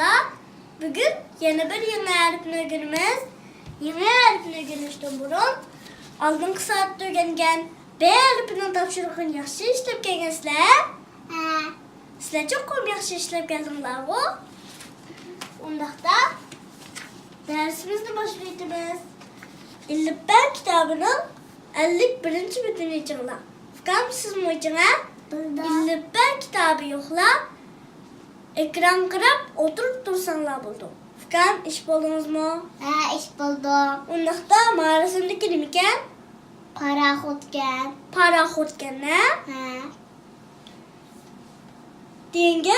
dostlar. Bugün yeni bir yeni harfini günümüz. Yeni harfini günüşten burun. Aldığınki saatte öğrengen B harfinin tavşırıqını yaxşı işlep gelgesizler. Sizler çok kom yaxşı işlep geldinler bu. Ondaqda dersimizni başlaytımız. İllibben kitabının 51. bütünü içinler. Fikam siz mi içine? İllibben kitabı yokla. Ekran kırıp oturup dursanlar buldum. Fikam iş buldunuz mu? İş buldum. Ondaqda mağarasındaki nemiken? Paraxotken. Paraxotken ne? Denge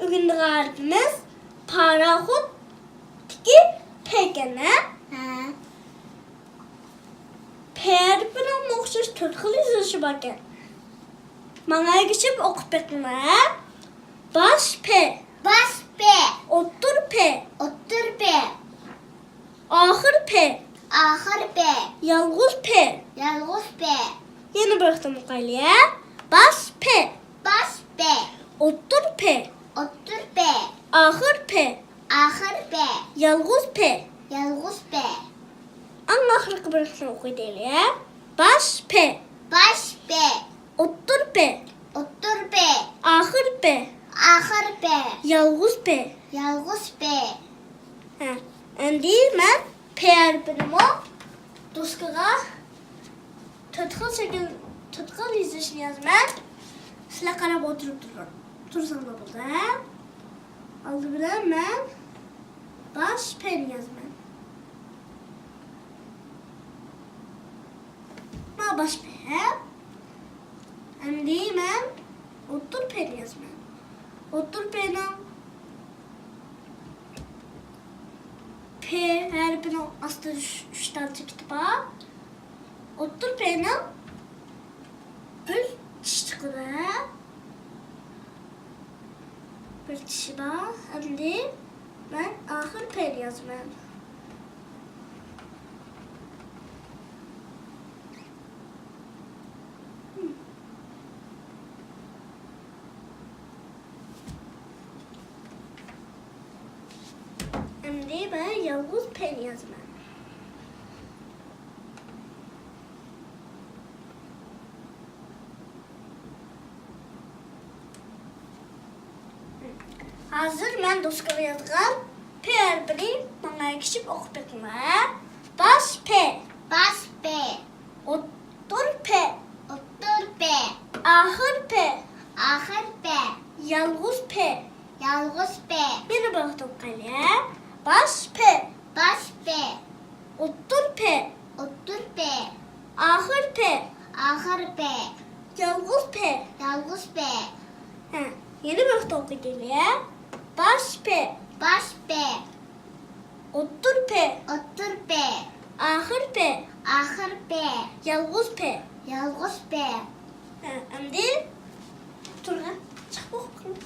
bugün harfimiz paraxot tiki peken ne? P harfinin oxşaş 4 xil yazılışı barken. Bana geçip okup bekle. Baş P. Baş P. Otur P. Otur P. Ahır P. Ahır P. Yalğız P. Yalğız P. Yeni bıraktım qaylıya. Baş P. Baş P. Otur P. Otur P. Ahır P. Ahır P. Yalğız P. Yalğız P. Ama ahırkı bıraktım okuydu ya. Baş P. Baş P. Otur P. Otur P. Ahır P. Ahır P. Yalğız P. Yalğız P. Endi ben P harfini doskağa tutkal yazışını yazman. Sizler qarab oturup tursan da burada. Aldı bilen ben baş P'ni yazman. Ma baş P. Endi ben otur P'ni yazman. Otur P'ni P harfinin aslında üç tane kitaba. Otur P'nin bir çıktı. Bir çıba. Şimdi ben ahır P yazmam. Şimdi ben yalnız P yazmam. Hazır ben doskalı yazgan P harfini bana geçip okuyup bekle. Baş P. Baş P. Otur P. Otur P. Ahır P. Ahır P. Yalnız P. Yalğız P. Yine baktım kaleye. Baş P. Baş P. Otur P. Otur P. Ahır P. Ahır P. Yalnız P. Yalğız P. Yeni baktım kaleye. Baş P. Baş P. Otur P. Otur P. Ahır P. Ahır P. Yalnız P. Yalğız P. Şimdi turna çık bakalım.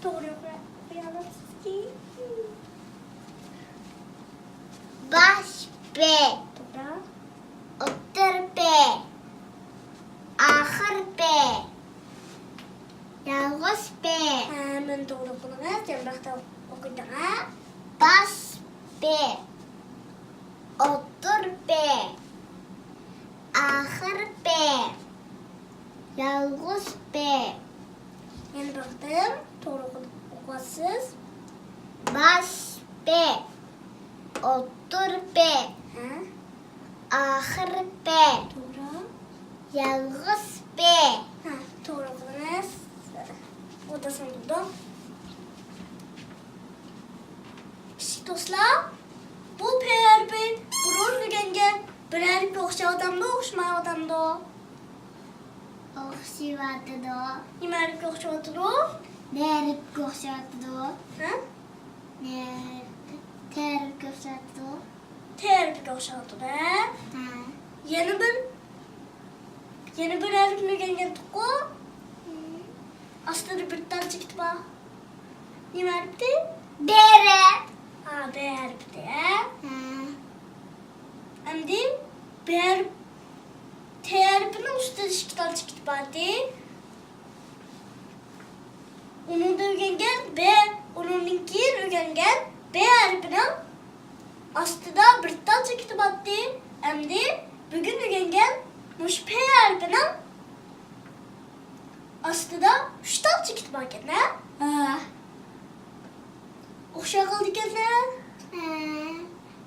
Doğru okuyalım ki. Baş P. Dobra. Otur P. Ahır P. Yalğız P. Ben doğru okudum. Sen baktım okudun ha. Baş P. Otur P. Ahır P. Yalğız P. Yeni baktım. Doğru okudum. Baş P. Otur P. Ahır P. Doğru. Yalğız P. Doğru okudunuz. O da sonunda. Dostlar, bu P harfi burun degenge bir harfi oxşar adamda, oxşamay adamda. Oxşivatıdı. Nima harfi oxşar adamda? Nerip oxşatıdı. Nerip. Terip oxşatıdı. T harfi oxşar adamda. Yeni bir harfi degenge tukku. Aslında bir tane çıktı bak. Nima harfi? Bere. B harfi de. Şimdi B harfi T harfinin üstüne iki tane çıktı bak. Onun da ögen gel B Onundan keyin öğrengen B harfinin aslında bir talca kitap attı. Hem de bugün öğrengen muş P harfinin aslında üç talca kitap attı. Oxşa kaldı ekenler.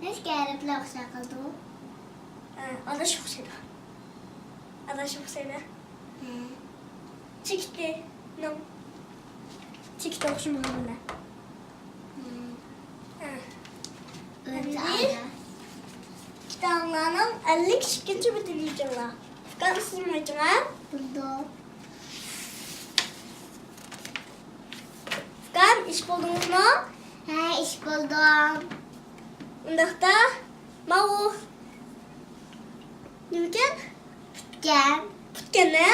Ne skerip laksa kaldı? Ada çok şeyler. Ada çok şeyler. Çıktı. No. Çıktı oxşum hamile. Öyle Kitablarının 50 kişikinci bir dinleyiciler. Fakat sizin hocam. Buldu. Fakat iş buldunuz mu? He, iş buldum. Undakta mau Newton Gel. putkene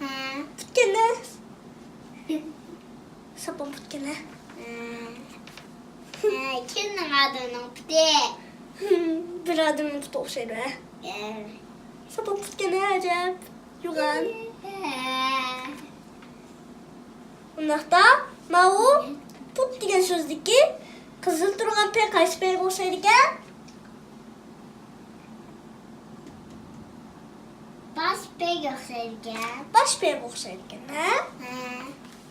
He. putkene sapam putkene Kimin adını pide? bir adımın tutup şeyle sapam putkene acayip yugan Undakta mau put degan so'zdiki qizil turgan p qaysi pga o'xshaydi ekan? Baş pek göstergen. Baş pga o'xshaydi ekan, ha?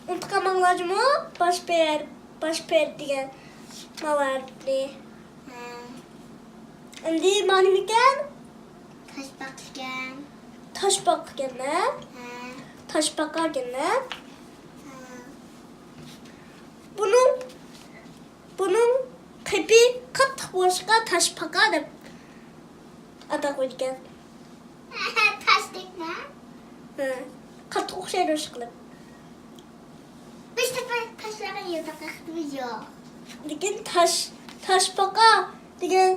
Unutqanmanglarmi? Baş p degan mavarni. Endi mana nima ekan? Taş bakışken. Toshbaq ekan, ha? Toshbaqa ekan, ha? Bunun qipi qattiq bo'lishiga toshbaqa deb atab qo'ygan. Taş tekme. Qattiq o'xshaydi o'sha qilib. Biz tepe taşların yıldıqımız yok. Lekin toshbaqa degan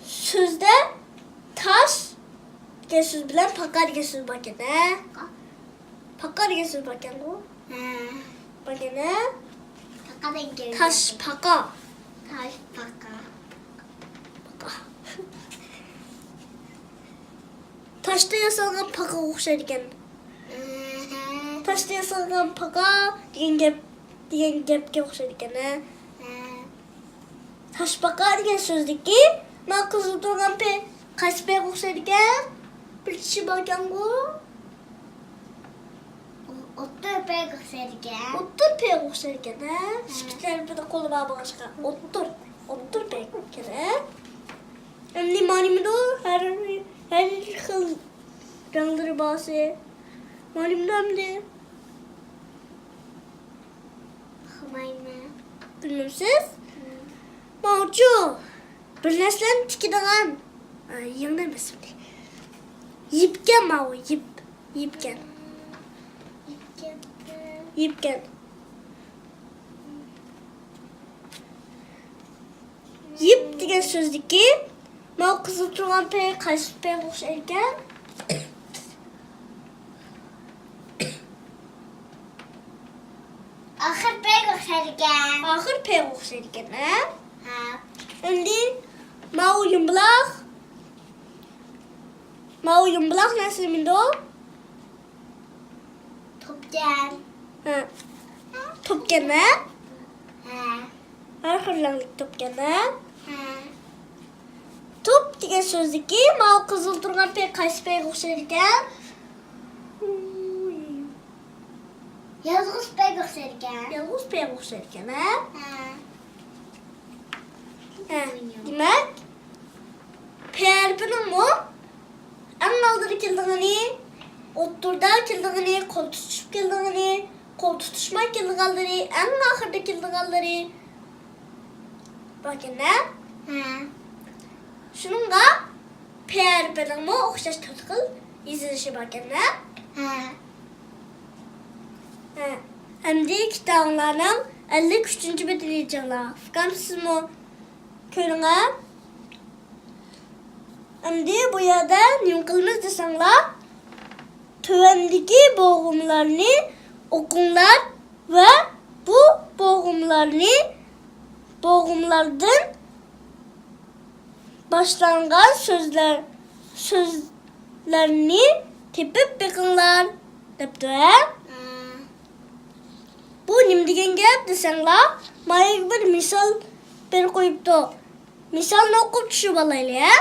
so'zda tosh degan so'z bilan paqa degan so'z bor ekan, ha? Paqa degan so'z bor ekan bu. Bagana Pakada geliyor. toshbaqa. Taş paka. Toshda yasalgan paqa o'xshaydi ekan. Toshda yasalgan paqa degan gapga o'xshaydi ekan, ha? Toshbaqa degan so'zdiki, men qizil turgan p qaysi pga o'xshaydi ekan? Bir kishi bor ekan bu. Otur pek göstergen. O'ttir pga o'xshaydi ekan, ha? Shpitlar bir qo'li bor boshqa. O'ttir pga ekan, ha? Endi manimdo har xil rangları bası. Manimdamdi. Xmayma. Bilmemsiz? Mavcu. Bir narsani tikadigan. Yengda emas bunday. Yipgan mavu, yipgan. Yipgan. Yip degan so'zniki mav qizil turgan p qaysi p o'xshaydi ekan? Axır pek göstergen. Axir p o'xshaydi ekan, ha? Ha. Endi mav yumbuloq narsa nimada? Topcan. Topgan, ha? Ha. Har xil rangli topgan, ha? Ha. Top degan so'zniki mav qizil turgan p qaysi pga o'xshaydi ekan? Yalnız pek göstergen. Yolg'iz pga o'xshaydi ekan, ha? Ha. Demak, p harfining eng oldida keldigini, o'ttirda keldigini, qo'l tutishib keldigini, qo'l tutishmay kelganlari, eng oxirida kelganlari bor ekan, ha? Ha. Shuningga p harfining o'xshash to'rt xil yozilishi bor ekan, ha? Ha. Endi kitoblarning 53-chi betini yechinglar. Fikrmisizmi? Ko'ringlar. Endi bu yerda nima qilamiz desanglar, tuvandagi bo'g'imlarni o'qinglar va bu bo'g'imlardan boshlangan so'zlarni tepib beqinglar debdi, ha? bu nim degan gap desanglar, mayga bir misol berib qo'yibdi. Misolni o'qib tushib olaylik, ha?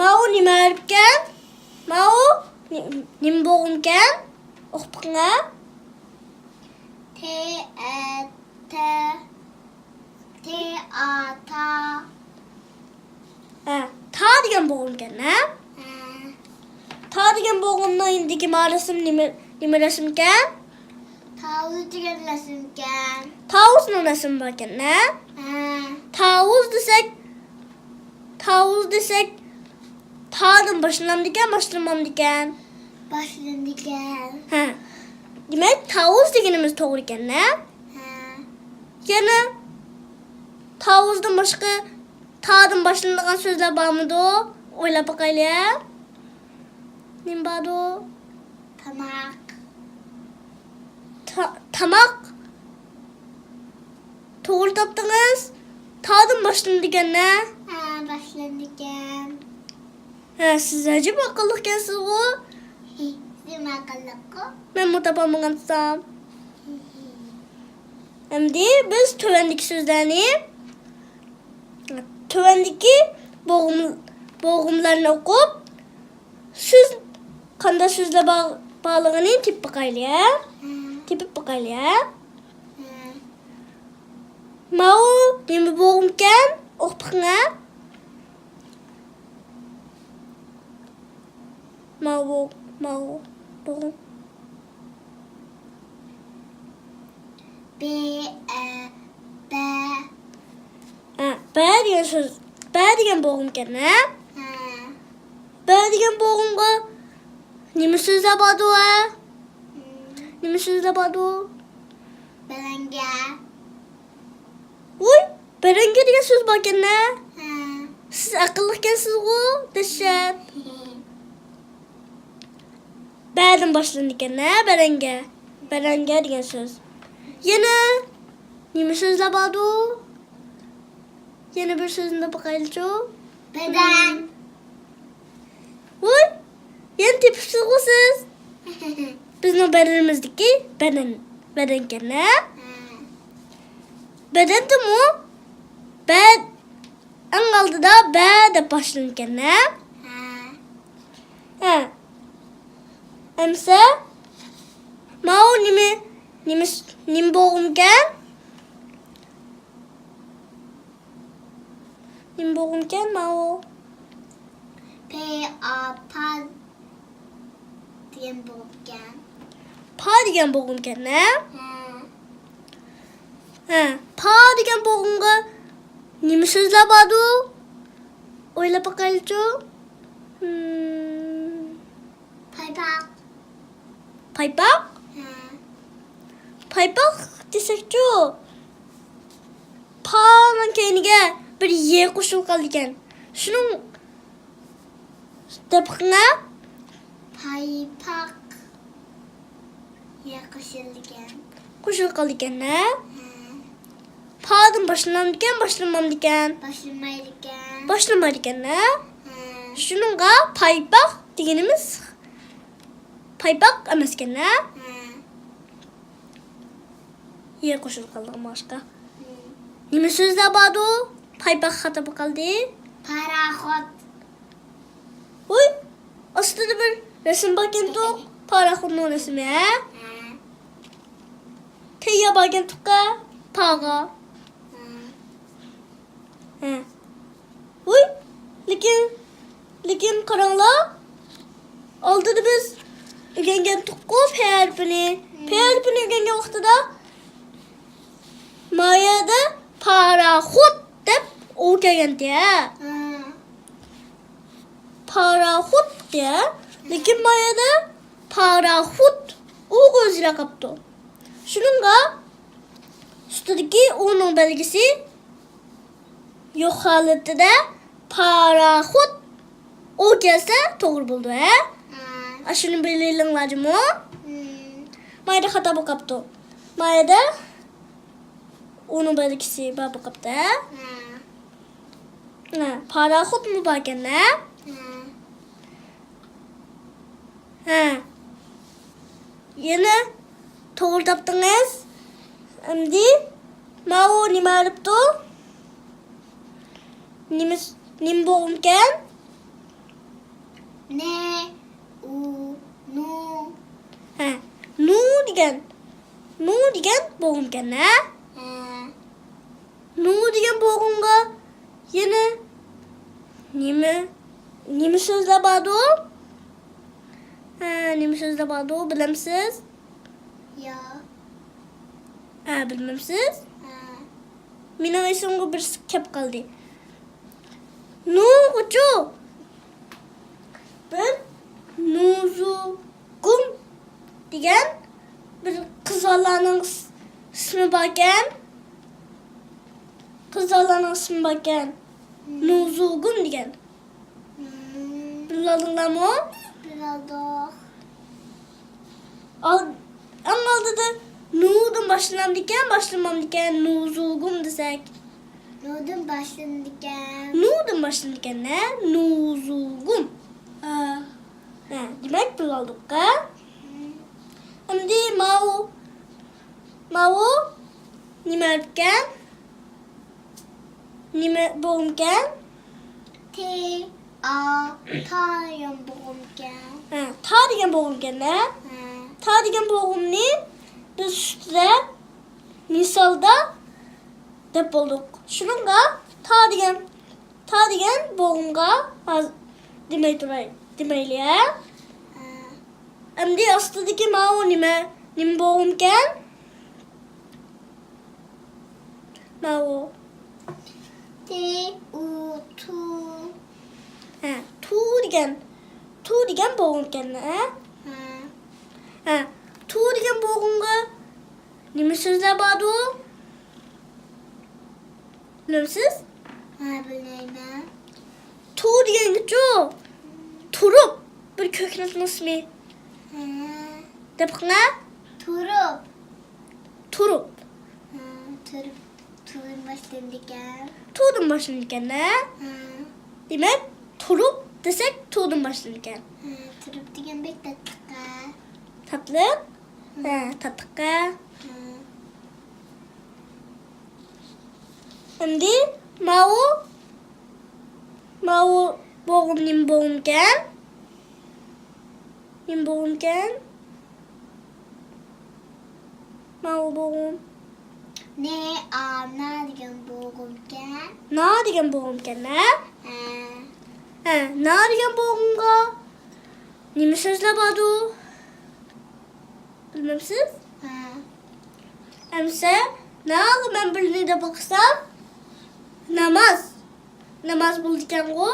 Mau nima ekan? Mau nim bo'g'imkan? O'qib baqa. Teata. Ta degan bo'g'imkan, ha? Ta degan bo'g'imning indiki ma'nosi nima rasmkan? Tavuz degan rasmkan. Tavuzning rasmi bor ekan, ha? Tavuz desak, ta'dan boshlanadigan, boshlanmadigan. Boshlanadigan. Demak, tavuz deganimiz to'g'ri ekan, ha? Yana tavuzdan boshqa ta'dan boshlanadigan so'zlar bormidi? O'ylab boqaylik. Nima bordi? Tamak. Tamak. To'g'ri topdingiz. Ta'dan boshlanadigan, ha? Boshlanadigan. Siz ajib aqlli ekansiz-ku. Nima qildiq-ku? Men mutafammagansam. Endi biz tövendeki sözlerini tövendeki bo'g'imlarni o'qib siz qanday so'zlar borligini tepib boqaylik, ha? Tepib boqaylik, ha? Mau nima bo'g'imkan? O'qib boqing. Mau bo'g'im. B degan so'z. B degan bo'g'imkan, ha? B degan bo'g'imga nima so'zlar bordi, ha? Nima so'zlar bordi? Baranga. Voy, baranga degan so'z bor ekan-da. Siz aqlli ekansiz-ku, dashat. Ba'dan boshlanadi ekan-da, baranga. Baranga degan so'z. Yana nima so'zlar bordi? Yana bir so'zni boqaylik-chi. Badan. Voy, yana tepibsiz-ku siz. Bizning badanimizdagi badan ekan-da. Badan demu? Bad eng oldida ba deb boshlangan-da. Amsa mau nima bo'g'imkan? Nima bo'g'imkan mau? Pa degan bo'g'imkan. Pa degan bo'g'imkan-da. Pa degan bo'g'imga nima so'zlar bordi? O'ylab boqaylik-chi. Paypoq. Paypoq? Paypoq desakchi. Pa'ning keyiniga bir ye qo'shilib qoldi ekan. Shuning debqina Paypoq. Ye qo'shilgan. qo'shilib qoldi ekan-da. Pa'dan boshlanadi ekan, boshlanmadi ekan. Boshlanmaydigan. Boshlanmadi ekan-da. Shuningga paypoq deganimiz paypoq emas ekan-da. Ye qo'shilib qoldi boshqa. Nima so'zlar bordi? Paypoq xato qoldi. Paraxot. Voy, ostida bir rasm bor ekan-ku. Paraxotning rasmi, ha? Tayyor bor ekan-ku. Paga. Voy, lekin qaranglar. Oldida biz o'rgangan tuqqu P harfini. P harfini o'rgangan vaqtida mayada paraxot deb o'rgangan-da. Paraxot de, lekin mayada paraxot o'zira qapti. Shuningga ustidagi o'ning belgisi yo'q holatida paraxot kelsa to'g'ri bo'ldi, ha? Shuni bilinglarmi? Mayda xato bo'lib qapti. Mayda o'ning belgisi bor bo'lib qapti. Paraxot mu bor ekan-da? Yana Doğru tapdınız. Şimdi Mao nime arıptı? Nim boğumken? Ne, u, nu, Ha, nu degan boğumken ha? Nu degan boğumga yine nime sözle bağdı? Ha, nime sözle bağdı bilemsiz? ya, Ha, bilmemsiz? Benim esimde bir kep kaldı. Nu ucu. Ben Nuzugum diyen bir kız olanın ismi bakken. Kız olanın ismi bakken. Nuzugum diyen. Bilalım mı? biraz Ama da Nu'dan başlamam diken Nuzugum desek. Nudum başlanırken. Nu'dan başlanırken ne? Nuzugum. Ha, demek bulalım ha? Şimdi Mao nime erken? Nime boğumken? T, A, ta yan boğumken. Ha, tarigen boğumken ne? Tarigen boğum ne? Biz üstüne misalda depolduk. Şununla tarigen boğumga demeyli ya. Şimdi aslındaki Mao nime boğumken? Mao. T, U, tu. Ha, tu digen boğumken ne? Ha, tu digen boğumga nime sözler bağdı? Bilemsiz? Bilmem. Tu diyen geçiyor. Turup. Bir kökünün ismi. Depik ne? Turup. Turup. Turup. Turun başlanırken. Tuğdun başlanırken ne? Demek turup desek tuğdun başlanırken. Turup diyen bir tatlıka. Tatlı. Ha, tatlıka. Şimdi Mao boğum nim boğumken? Nim boğumken? Mao boğum. Ne, A, na diyen boğumken. Na diyen boğumken ne? Ha, na diyen boğumga nime sözle bağdı? Bilmemsiz? Hemse ne alı ben birine de baksam? Namaz bul diken o?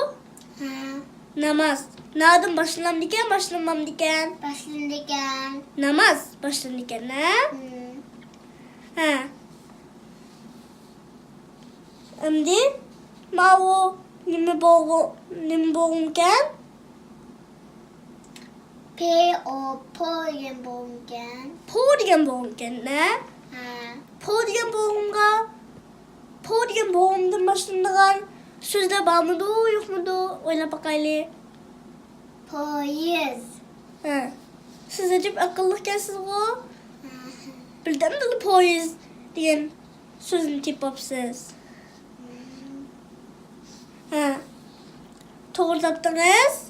Namaz. Nadım başlamam diken? Başlanırken. Namaz başlan diken ne? Ha. Şimdi Mao nime boğumken? P, O, po diyen boğumken. Po diyen boğumken ne? Po diyen boğumga Po diyen boğumdan başlandıran sözde var mıydı yok muydu? Oyla bakaylı. Poyuz. Ha. Siz acaba akıllıken siz o? Bildim de poyuz diyen sözünü tipopsiz. Ha. Doğru taptınız.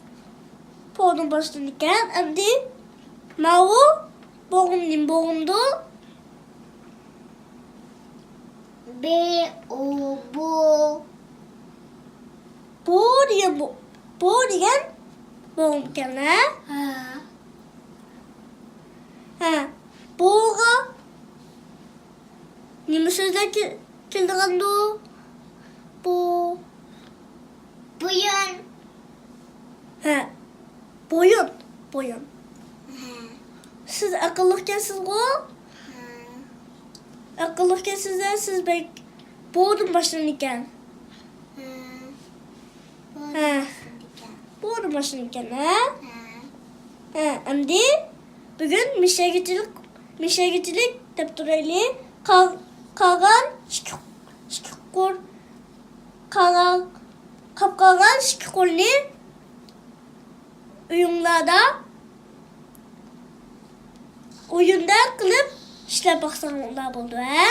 Po'nun başlanırken şimdi Mao boğumnin boğumdu. B, O, bu. Bo diyen boğumken ne? Ha. Boğa nime sözler kildiğindu? Buyun. Ha. Boyun. Siz akıllıken siz o? Akıllıken siz bek boğdun başlanırken. Boğdun başlanırken ha? Şimdi bugün mişegitilik teptureli kagan şikur kapkagan şikurli oyunda kılıp İşte baksanlar buldu he.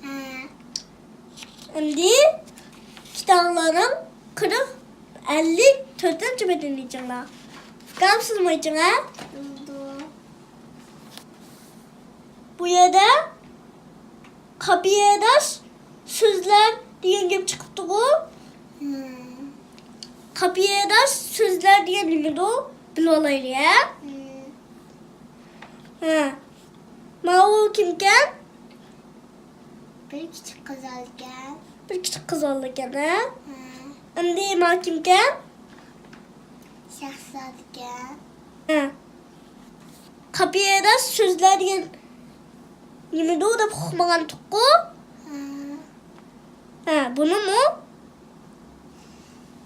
Ha. Şimdi kitabların 40-50 bedeni diyecekler. Gamsız mı diyeceksin ha? Oldu. Bu yerde kapıya da sözler diyen gibi çıktı o. Kapıya da sözler diyen gibi o. Bil olaydı ya. Ha. Mağul kimken? Bir küçük kız alırken. Bir küçük kız olurken ha. Ha. Şimdi ma kimken? Şahzadeken. Ha. Kapıya da sözler diyen gibi o da okumagan tukku. Ha. Ha, bunu mu?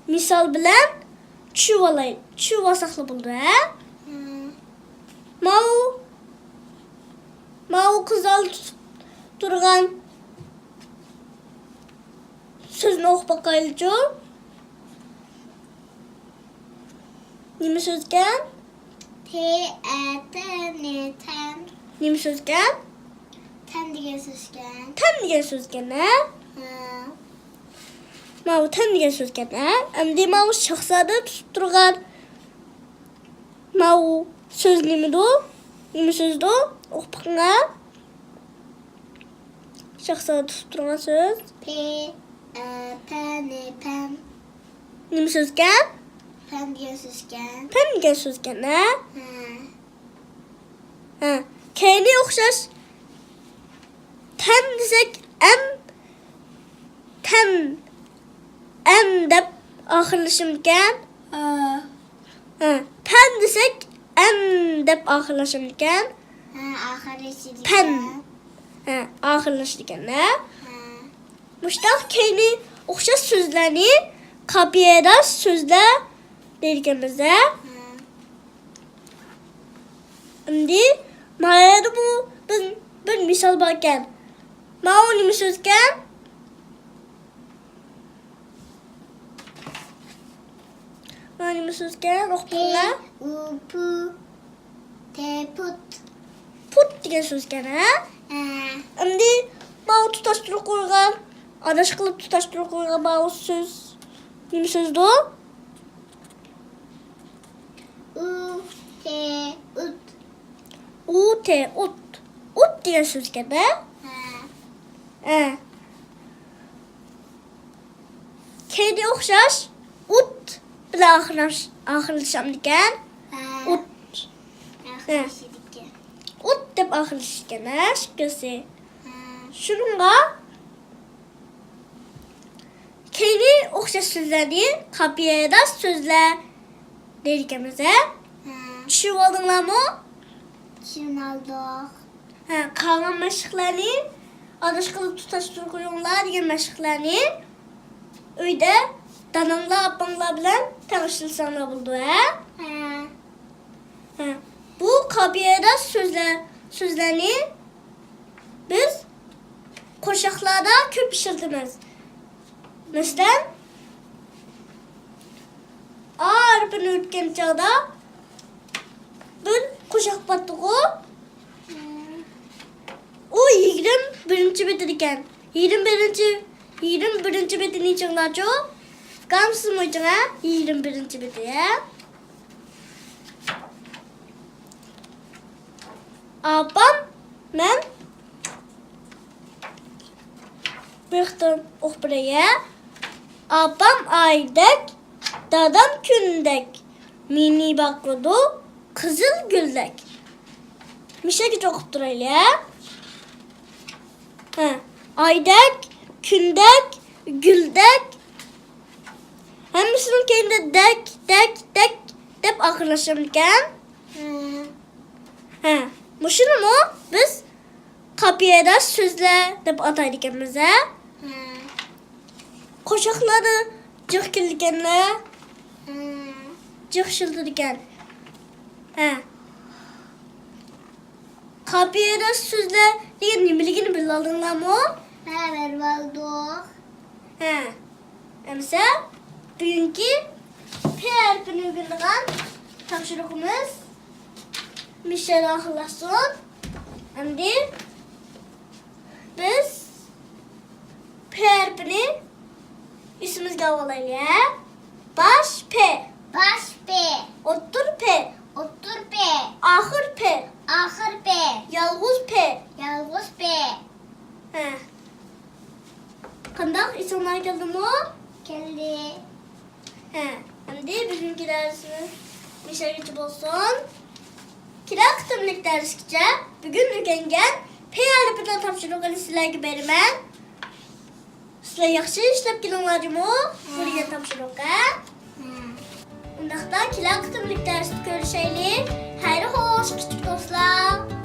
Misal bilen çuvalasaklı buldu ha. Ha. Mau kızal durgan sözünü oku bakaylıcı. Nimi sözgen? T-E-T-N-Ten. Nimi sözgen? Ten diye sözken. Ten diye sözgen ha. Ha. Mau ten diye sözgen ha. Şimdi mau şahzade tutup durgan mau söz nimi do? Nimi söz do? Oku bakın ha. Şahzade tutup durgan söz. P-E-T-N-Pen. Nimi sözgen? Pen diye sözken. Pen diye sözgen ha. Ha. Ha. Kendi okşaş. Ten desek en dep ahırlaşımken. Ha. Ha. Pen desek en dep ahırlaşımken. Ha. Ahire şiriken. Pen. Ha. Ahırlaşırken ha. Ha. Muştak kendi okşaş sözlerini kapıya da sözler derkemize. Ha. Şimdi mağarada bu bir misal bakken. Mağarada nimi sözken? Mağarada nimi sözken? Okutma. P-U-P. T-Put. Put diye sözken ha. Ha. Şimdi mağarada tutaştırıp koygan. Adaş kılıp tutaştırıp koygan mağarada söz. Nimi sözdü o? U-T-Ut. Ut. Ut diye sözken ha. Ha. Kendi okşaş. Ut. Bile ahırlaşam diken. Ha. Ut. Ahire şiriken. Ut dep ahırlaşken ha. Şıkkısı. Ha. Şununla kendi okşaş sözleri kapıya da sözler derkemize. Ha. Çuvalınla mı? Şunaldık. Ha, kalan meşiklerini adaş kılıp tutaştır koyunlar diye meşiklerini öyle dananla abbanla bilen tanıştırsanlar buldu ha. Ha. Ha. Bu kapıya da sözlerini biz koşaklarda köp işletimiz. Mesela Arp'ın ötken çağda bir koşak battık o. O 21. bedirken. 21. bedini çınglaço. Gamsız mı çıngla? 21. bediye. Abam ben bıktım buraya. Abam aydek, dadam kündek. Mini bakrodu, kızıl güldek. Mişe çok durayla ya. Ha, aydek, kündek, güldek. Hemsinin kendine dek dep akırlaşırken. Ha, bu şunu mu? Biz kapıya da sözle dep ataydık elimize. Koşakları cık kildikenle. Cık şıldırken. Ha. Kapıya da sözle diye nimeligini bilalınlar mı? Haber valdık. Ha. Mesela bugünkü P harfini bildiren tavşırıkımız Michel ahlasın. Şimdi biz P harfini ismimizge alaylı. Baş P, Baş P. otur P, Otur P. ahır P, Ahır P. yalğız P. Yalğız P. He. Qandaq isimler geldi mi? Kelli. He. Şimdi bugünkü dersimizmişagici olsun. Kira kıtımlık dersikçe bugün öğrengen P harfinden tapşırıqını sizlerge berimen. Sizler yaxşı işlep gelinglarmı? Buraya tapşırıqqa. Undaqda kira kıtımlık dersi görüşeyli. Hayri hoş küçük dostlar.